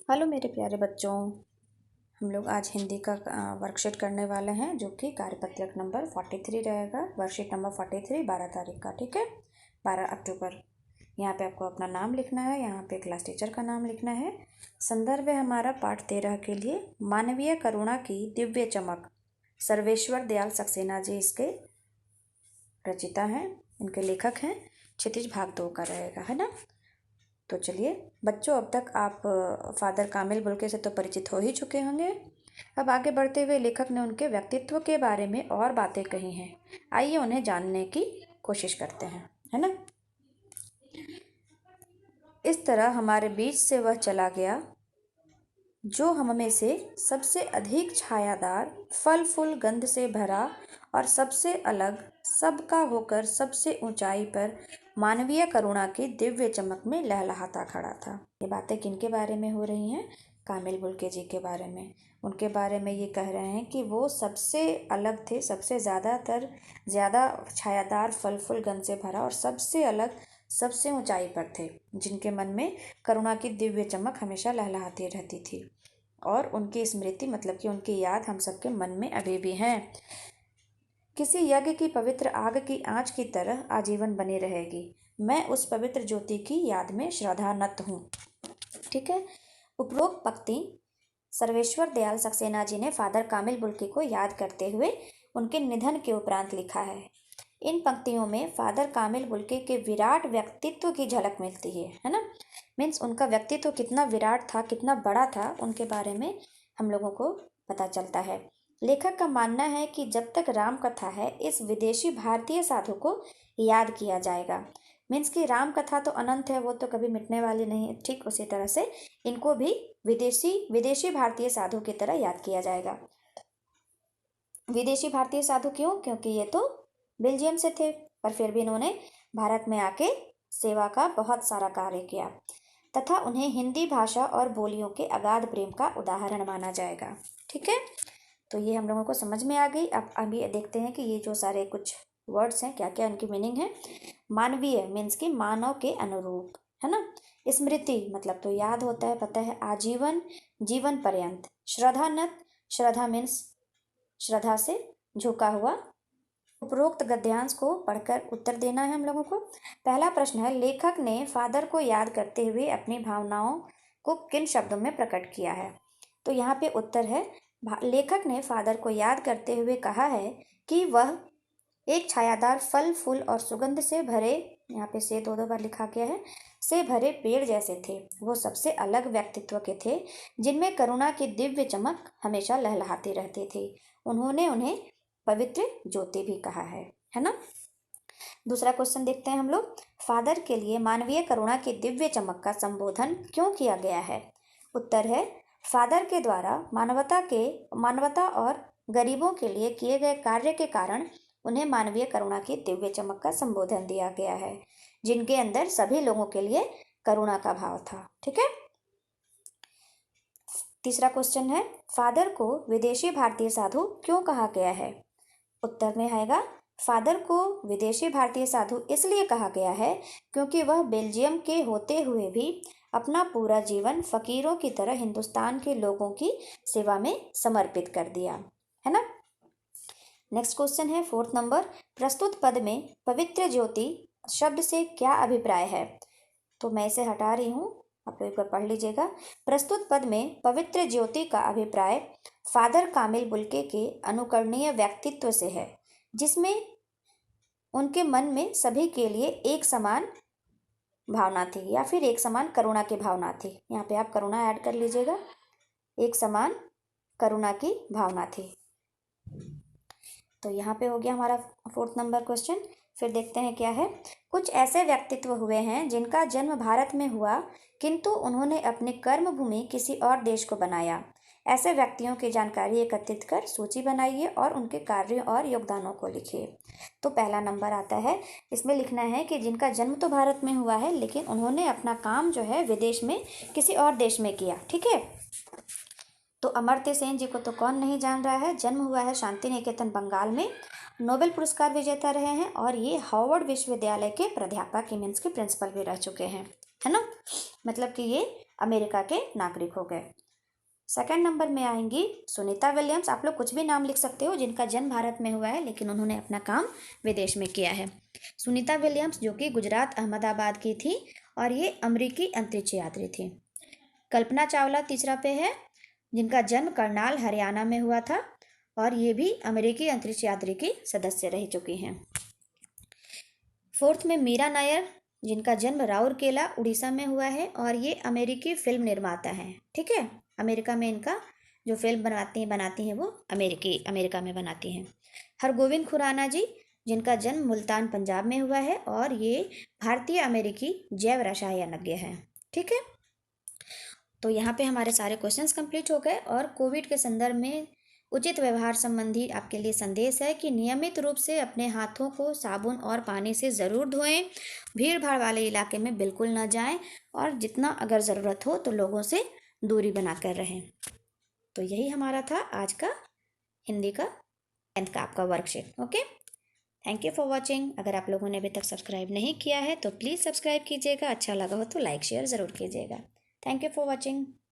Hello मेरे प्यारे बच्चों। हम लोग आज हिंदी का वर्कशीट करने वाले हैं जो कि कार्यपत्रक नंबर 43 रहेगा। वर्कशीट नंबर 43 12 तारीख का, ठीक है, 12 अक्टूबर। यहाँ पे आपको अपना नाम लिखना है, यहाँ पे क्लास टीचर का नाम लिखना है। संदर्भ है हमारा पाठ 13 के लिए मानवीय करुणा की दिव्य चमक। सर्वेश्वर दयाल सक्सेना जी इसके रचिता हैं, इनके लेखक हैं। क्षितिज भाग 2 का रहेगा, है ना। तो चलिए बच्चों, अब तक आप फादर कामिल बुल्के से तो परिचित हो ही चुके होंगे। अब आगे बढ़ते हुए लेखक ने उनके व्यक्तित्व के बारे में और बातें कही हैं। आइए उन्हें जानने की कोशिश करते हैं, है ना। इस तरह हमारे बीच से वह चला गया जो हम में से सबसे अधिक छायादार, फल फूल गंध से भरा और सबसे अलग, सबका होकर सबसे ऊंचाई पर मानवीय करुणा की दिव्य चमक में लहलहाता खड़ा था। ये बातें किनके बारे में हो रही हैं? कामिल बुल्के जी के बारे में। उनके बारे में ये कह रहे हैं कि वो सबसे अलग थे, सबसे ज़्यादा छायादार, फल फूल गंध से भरा और सबसे अलग, सबसे ऊंचाई पर थे, जिनके मन में करुणा की दिव्य चमक हमेशा लहलहाती रहती थी। और उनकी स्मृति मतलब कि उनकी याद हम सबके मन में अभी भी हैं। किसी यज्ञ की पवित्र आग की आंच की तरह आजीवन बनी रहेगी। मैं उस पवित्र ज्योति की याद में श्रद्धानत हूँ। ठीक है। उपरोक्त पंक्ति सर्वेश्वर दयाल सक्सेना जी ने फादर कामिल बुल्के को याद करते हुए उनके निधन के उपरांत लिखा है। इन पंक्तियों में फादर कामिल बुल्के के विराट व्यक्तित्व की झलक मिलती है ना। मीन्स उनका व्यक्तित्व कितना विराट था, कितना बड़ा था, उनके बारे में हम लोगों को पता चलता है। लेखक का मानना है कि जब तक राम कथा है, इस विदेशी भारतीय साधु को याद किया जाएगा। मीन्स कि राम कथा तो अनंत है, वो तो कभी मिटने वाली नहीं है। ठीक उसी तरह से इनको भी विदेशी भारतीय साधु की तरह याद किया जाएगा। विदेशी भारतीय साधु क्यों? क्योंकि ये तो बेल्जियम से थे, पर फिर भी इन्होंने भारत में आके सेवा का बहुत सारा कार्य किया तथा उन्हें हिंदी भाषा और बोलियों के अगाध प्रेम का उदाहरण माना जाएगा। ठीक है, तो ये हम लोगों को समझ में आ गई। अब अभी देखते हैं कि ये जो सारे कुछ वर्ड्स हैं, क्या क्या इनकी मीनिंग है। मानवीय मीन्स कि मानव के अनुरूप, है ना। स्मृति मतलब तो याद होता है, पता है। आजीवन, जीवन पर्यंत। श्रद्धानत, श्रद्धा मीन्स श्रद्धा से झुका हुआ। उपरोक्त गद्यांश को पढ़कर उत्तर देना है हम लोगों को। पहला प्रश्न है, लेखक ने फादर को याद करते हुए अपनी भावनाओं को किन शब्दों में प्रकट किया है? तो यहाँ पे उत्तर है, लेखक ने फादर को याद करते हुए कहा है कि वह एक छायादार, फल फूल और सुगंध से भरे, यहाँ पे से दो बार लिखा गया है, से भरे पेड़ जैसे थे। वो सबसे अलग व्यक्तित्व के थे, जिनमें करुणा की दिव्य चमक हमेशा लहलहाती रहती थी। उन्होंने उन्हें पवित्र ज्योति भी कहा है ना। दूसरा क्वेश्चन देखते हैं हम लोग। फादर के लिए मानवीय करुणा की दिव्य चमक का संबोधन क्यों किया गया है? उत्तर है, फादर के द्वारा मानवता और गरीबों के लिए किए गए कार्य के कारण उन्हें मानवीय करुणा की दिव्य चमक का संबोधन दिया गया है, जिनके अंदर सभी लोगों के लिए करुणा का भाव था। ठीक है। तीसरा क्वेश्चन है, फादर को विदेशी भारतीय साधु क्यों कहा गया है? उत्तर में आएगा, फादर को विदेशी भारतीय साधु इसलिए कहा गया है क्योंकि वह बेल्जियम के होते हुए भी अपना पूरा जीवन फकीरों की तरह हिंदुस्तान के लोगों की सेवा में समर्पित कर दिया, है ना। नेक्स्ट क्वेश्चन है 4th नंबर। प्रस्तुत पद में पवित्र ज्योति शब्द से क्या अभिप्राय है? तो मैं इसे हटा रही हूँ, आप एक बार पढ़ लीजिएगा। प्रस्तुत पद में पवित्र ज्योति का अभिप्राय फादर कामिल बुल्के के अनुकरणीय व्यक्तित्व से है, जिसमें उनके मन में सभी के लिए एक समान भावना थी या फिर एक समान करुणा की भावना थी। यहाँ पे आप करुणा ऐड कर लीजिएगा, एक समान करुणा की भावना थी। तो यहाँ पे हो गया हमारा 4th नंबर क्वेश्चन। फिर देखते हैं क्या है। कुछ ऐसे व्यक्तित्व हुए हैं जिनका जन्म भारत में हुआ, किंतु उन्होंने अपनी कर्म भूमि किसी और देश को बनाया। ऐसे व्यक्तियों की जानकारी एकत्रित कर सूची बनाइए और उनके कार्यों और योगदानों को लिखिए। तो पहला नंबर आता है, इसमें लिखना है कि जिनका जन्म तो भारत में हुआ है, लेकिन उन्होंने अपना काम जो है विदेश में किसी और देश में किया। ठीक है। तो अमर्त्य सेन जी को तो कौन नहीं जान रहा है। जन्म हुआ है शांति निकेतन बंगाल में। नोबेल पुरस्कार विजेता रहे हैं और ये हार्वर्ड विश्वविद्यालय के प्राध्यापक मीन्स के प्रिंसिपल भी रह चुके हैं, है ना। मतलब कि ये अमेरिका के नागरिक हो गए। सेकंड नंबर में आएंगी सुनीता विलियम्स। आप लोग कुछ भी नाम लिख सकते हो जिनका जन्म भारत में हुआ है लेकिन उन्होंने अपना काम विदेश में किया है। सुनीता विलियम्स जो कि गुजरात अहमदाबाद की थी और ये अमेरिकी अंतरिक्ष यात्री थी। कल्पना चावला तीसरा पे है, जिनका जन्म करनाल हरियाणा में हुआ था और ये भी अमेरिकी अंतरिक्ष यात्री की सदस्य रह चुकी हैं। फोर्थ में मीरा नायर, जिनका जन्म राउरकेला उड़ीसा में हुआ है और ये अमेरिकी फिल्म निर्माता हैं। ठीक है, अमेरिका में इनका जो फिल्म बनाती हैं वो अमेरिका में बनाती हैं। हरगोविंद खुराना जी, जिनका जन्म मुल्तान पंजाब में हुआ है और ये भारतीय अमेरिकी जैव रसायनज्ञ हैं। ठीक है, तो यहाँ पे हमारे सारे क्वेश्चंस कंप्लीट हो गए और कोविड के संदर्भ में उचित व्यवहार संबंधी आपके लिए संदेश है कि नियमित रूप से अपने हाथों को साबुन और पानी से ज़रूर धोएं, भीड़ भाड़ वाले इलाके में बिल्कुल ना जाएं और जितना अगर ज़रूरत हो तो लोगों से दूरी बनाकर रहें। तो यही हमारा था आज का हिंदी का 10th का आपका worksheet. Okay, thank you for watching. अगर आप लोगों ने अभी तक सब्सक्राइब नहीं किया है तो प्लीज़ सब्सक्राइब कीजिएगा। अच्छा लगा हो तो लाइक शेयर ज़रूर कीजिएगा। Thank you for watching.